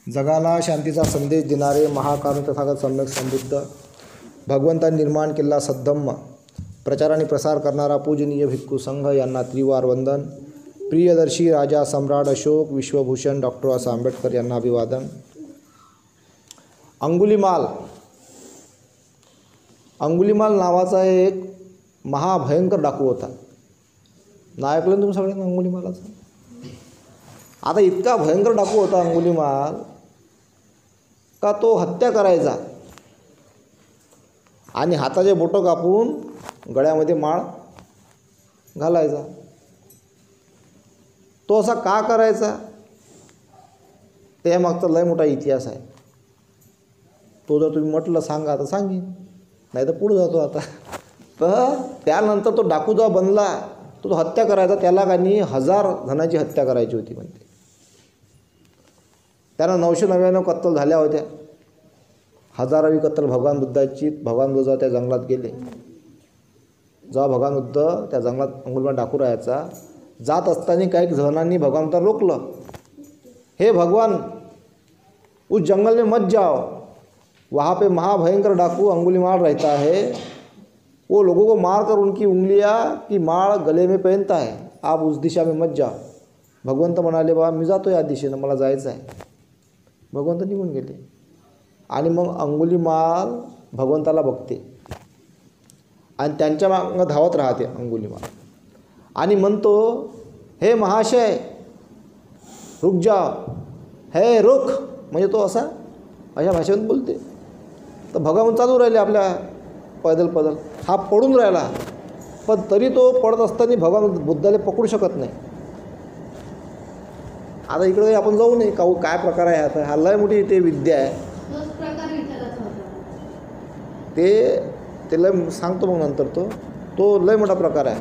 जगाला शांतीचा संदेश देणारे महाकारुण्य तथागत सम्यक संबुद्ध भगवंतांनी निर्माण केलेला सद्धम्म प्रचार आणि प्रसार करणारा पूजनीय भिक्खू संघ यांना त्रिवार वंदन. प्रियदर्शी राजा सम्राट अशोक विश्वभूषण डॉक्टर बाबासाहेब आंबेडकर यांना अभिवादन. अंगुलीमाल नावाचा एक महाभयंकर डाकू होता. नाव ऐकलं तुम्ही सगळ्यांना अंगुलीमालाचं? आता इतका भयंकर डाकू होता अंगुलीमाल का तो हत्या करायचा आणि हाताचे बोटं कापून गळ्यामध्ये माळ घालायचा. तो असा का करायचा त्यामागचा लय मोठा इतिहास आहे. तो जर तुम्ही म्हटलं सांगा तर सांगेन, नाही तर पुढे जातो. आता तर त्यानंतर तो डाकू जेव्हा बनला तो हत्या करायचा. त्याला काही 1000 जणांची हत्या करायची होती म्हणते. त्यानं 999 कत्तल झाल्या होत्या. 1000वी कत्तल भगवान बुद्धाची. भगवान बुद्ध त्या जंगलात गेले. जेव्हा भगवान बुद्ध त्या जंगलात अंगुलीमाल डाकू राहायचा, जात असताना काही जणांनी भगवानला रोखलं. हे भगवान, उस जंगल में मत जाओ, वहाँ पे महाभयंकर डाकू अंगुलीमाल रहता है. वो लोगों को मार कर उनकी उंगलियां की माळ गले में पहनता है. आप उस दिशा में मत जाओ. भगवंत म्हणाले, बा मी जातो या दिशेनं, मला जायचं आहे. भगवंत निघून गेले. आणि मग अंगुलीमाल भगवंताला बघते आणि त्यांच्या मागं धावत राहते अंगुलीमाल आणि म्हणतो, हे महाशय रुक जाओ. हे रुख म्हणजे तो अशा भाषेत बोलते. तर भगवान चालू राहिले आपल्या पैदल. हा पडून राहिला, पण तरी तो पडत असताना भगवान बुद्धाला पकडू शकत नाही. आता इकडे आपण जाऊ नये का काय प्रकार आहे. आता हा लय मोठी ते विद्या आहे. ते लय सांगतो मग नंतर. तो लय मोठा प्रकार आहे.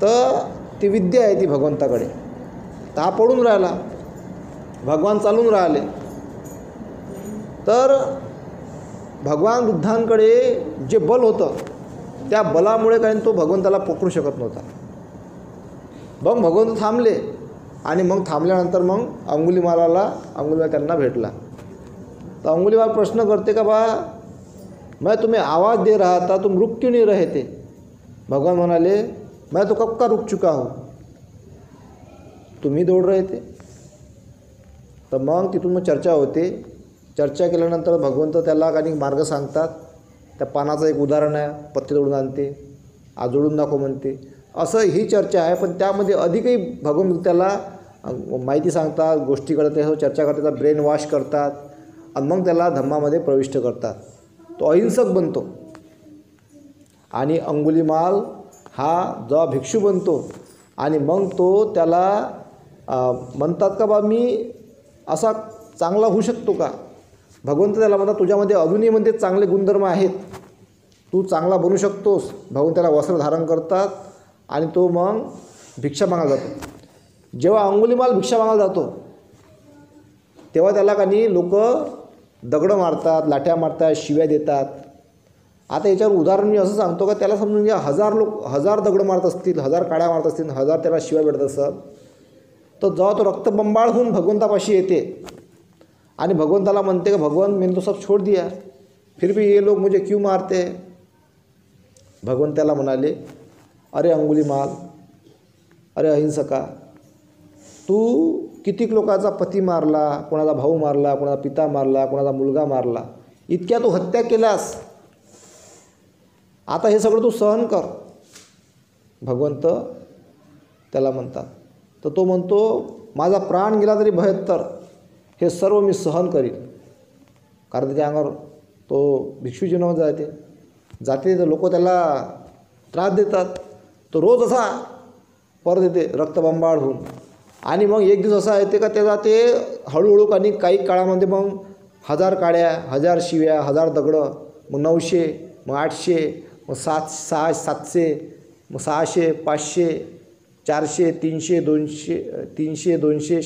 तर ती विद्या आहे ती भगवंताकडे. तर हा पडून राहिला, भगवान चालून राहिले. तर भगवान बुद्धांकडे जे बल होतं त्या बलामुळे काही तो भगवंताला पकडू शकत नव्हता. मग भगवंत थांबले आणि मग थांबल्यानंतर मग अंगुलीमाल त्यांना भेटला. तर अंगुलीमाल प्रश्न करते का, बा मैं तुम्हें आवाज़ दे रहा था, तुम रुक क्यों नहीं रहे थे? भगवान म्हणाले, मैं तो कब का रुक चुका हूँ, तुम्ही दौड़ रहे थे. तर मग तिथून मग चर्चा होते. चर्चा केल्यानंतर भगवंत त्याला काही मार्ग सांगतात. त्या पानाचं एक उदाहरण आहे, पत्ते तोडून आणते, आजोडून दाखव म्हणते. असं ही चर्चा आहे. पण त्यामध्ये अधिकही भगवंत त्याला माहिती सांगतात, गोष्टी करतात, चर्चा करतात, ब्रेन वॉश करतात आणि मग त्याला धम्मामध्ये प्रविष्ट करतात. तो अहिंसक बनतो. आणि अंगुलीमाल हा जेव्हा भिक्षू बनतो आणि मग तो त्याला म्हणतात का, बा मी असा चांगला होऊ शकतो का? भगवंत त्याला म्हणतात, तुझ्यामध्ये अजूनही म्हणते चांगले गुणधर्म आहेत, तू चांगला बनू शकतोस. भगवंत त्याला वस्त्र धारण करतात आणि तो मग भिक्षा मागायला जातो. जेव्हा अंगुलीमाल भिक्षा मागायला जातो तेव्हा त्याला काही लोक दगडं मारतात, लाठ्या मारतात, शिव्या देतात. आता याच्यावर उदाहरण मी असं सांगतो का, त्याला समजून घ्या 1000 दगडं मारत असतील, 1000 काड्या मारत असतील, 1000 त्याला शिव्या भेटत असत. तर जेव्हा तो रक्तबंबाळ होऊन भगवंतापाशी येते आणि भगवंताला म्हणते का, भगवान मैंने तो सब छोड़ दिया, फिर भी ये लोग मुझे क्यों मारते? भगवंत त्याला म्हणाले, अरे अंगुलीमाल, अरे अहिंसका, तू कितीक लोकांचा पती मारला, कोणाचा भाऊ मारला, कोणाचा पिता मारला, कोणाचा मुलगा मारला, इतक्या तू हत्या केलास. आता हे सगळं तू सहन कर. भगवंत त्याला म्हणतात. तर तो म्हणतो, माझा प्राण गेला तरी 72 हे सर्व मी सहन करीन. कारण त्याच्या अंगावर तो भिक्षू जीवनामध्ये जाते तर लोक त्याला त्रास देतात. तो रोज असा परत येते रक्तबंबाळ होऊन. आणि मग एक दिवस असा येते का त्याचा ते हळूहळू काही काळामध्ये मग 1000 काड्या, 1000 शिव्या, 1000 दगडं, मग 900, मग 800, मग 700, मग 600, 500, 400, 300, 200,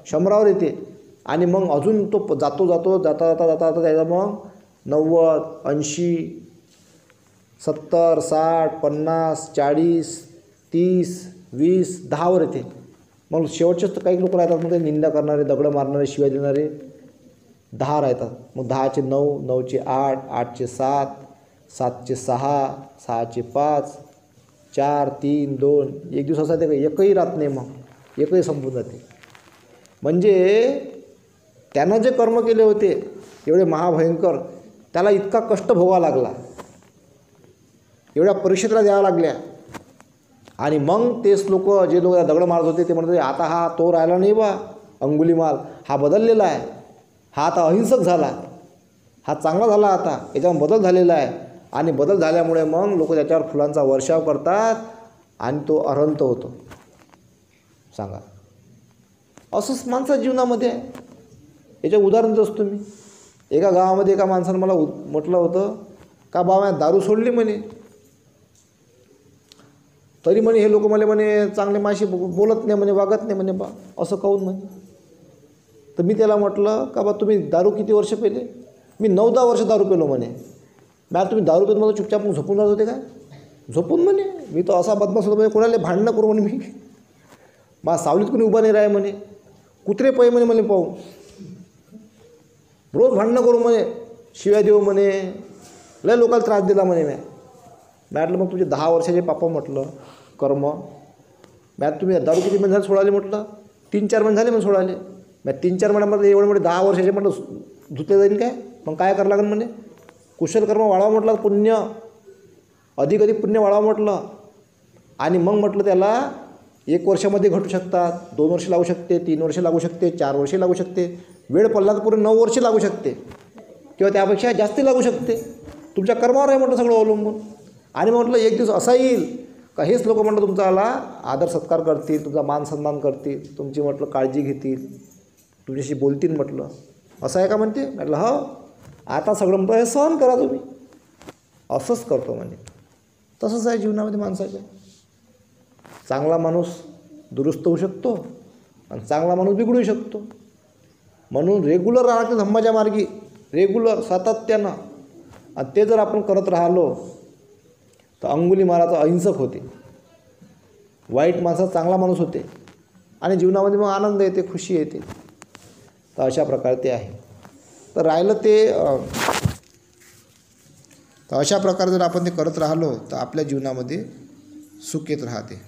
100वर येते. आणि मग अजून तो जाता त्याचा मग 90, 80, 70, 60, 50, 40, 30, 20, 10वर येते. मग शेवटचेच तर काही लोक राहतात मग ते निंदा करणारे, दगडं मारणारे, शिव्या देणारे 10 राहतात. मग 10चे 9, 9चे 8, 8चे 7, 7चे 6, 6चे 5, 4, 3, 2. एक दिवस असा ते एकही राहत नाही, मग एकही संपून जाते. म्हणजे त्यानं जे कर्म केले होते एवढे महाभयंकर, त्याला इतका कष्ट भोगावा लागला, एवढ्या परीक्षेला द्याव्या लागल्या. आणि मग तेच लोक, जे लोक दगड मारत होते, ते म्हणत होते आता हा तो राहिला नाही बा अंगुलीमाल, हा बदललेला आहे, हा आता अहिंसक झाला, हा चांगला झाला, आता याच्यावर बदल झालेला आहे. आणि बदल झाल्यामुळे मग लोक त्याच्यावर फुलांचा वर्षाव करतात आणि तो अरहंत होतो. सांगा, असंच माणसाच्या जीवनामध्ये आहे. याचं उदाहरण देतोच तुम्ही. एका गावामध्ये एका माणसानं मला म्हटलं होतं का बाबा दारू सोडली म्हणे, तरी म्हणे हे लोक मला म्हणे चांगले माझी बोलत नाही म्हणे, वागत नाही म्हणे, बा असं काहून म्हणे. तर मी त्याला म्हटलं का बा तुम्ही दारू किती वर्ष पेले? मी 9-10 वर्ष दारू पेलो म्हणे. मॅम तुम्ही दारू पेत मला चुपचाप मग झोपून जात होते काय? झोपून म्हणे, मी तर असा बदमाश होतो म्हणे, कोणाला भांडणं करू म्हणे, मी मा सावलीत कोणी उभा नाही राहे म्हणे, कुत्रे पै म्हणे मला पाहू, रोज भांडणं करू म्हणे, शिव्या देऊ म्हणे, लय लोकांना त्रास दिला म्हणे. म्हटलं मग तुझे 10 वर्षाचे पापा म्हटलं कर्म, तुम्ही दारू किती महिने झाले सोडाले म्हटलं? 3-4 महिने झाले म्हणे सोडाले. 3-4 महिन्यामध्ये एवढे मोठे 10 वर्षाचे म्हटलं धुतले जाईन काय? मग काय करावं लागेल म्हणे? कुशल कर्म वाढवा म्हटलं, पुण्य अधिक अधिक पुण्य वाढवा म्हटलं. आणि मग म्हटलं त्याला 1 वर्षामध्ये घटू शकतात, 2 वर्ष लागू शकते, 3 वर्ष लागू शकते, 4 वर्षे लागू शकते, वेळ पडला तर पुरे 9 वर्ष लागू शकते किंवा त्यापेक्षा जास्ती लागू शकते. तुमच्या कर्मावर आहे म्हटलं सगळं अवलंबून. आणि म्हटलं एक दिवस असा येईल का हेच लोक म्हटलं तुमचाला आदर सत्कार करतील, तुमचा मान सन्मान करतील, तुमची म्हटलं काळजी घेतील, तुमच्याशी बोलतील म्हटलं. असं आहे का म्हणते? म्हटलं हो, आता सगळं म्हटलं सहन करा तुम्ही. असंच करतो म्हणजे. तसंच आहे जीवनामध्ये माणसाच्या. चांगला माणूस दुरुस्त होऊ शकतो आणि चांगला माणूस बिघडू शकतो. म्हणून रेग्युलर राहते धम्माच्या मार्गी, रेग्युलर सातत्यानं. आणि ते जर आपण करत राहिलो तर अंगुलीमालाचा अहिंसक होते, वाईट माणसाचा चांगला माणूस होते आणि जीवनामध्ये मग आनंद येते, खुशी येते. तर अशा प्रकारे ते आहे. तर राहिलं ते तर अशा प्रकारे जर आपण ते करत राहिलो तर आपल्या जीवनामध्ये सुख येत राहते.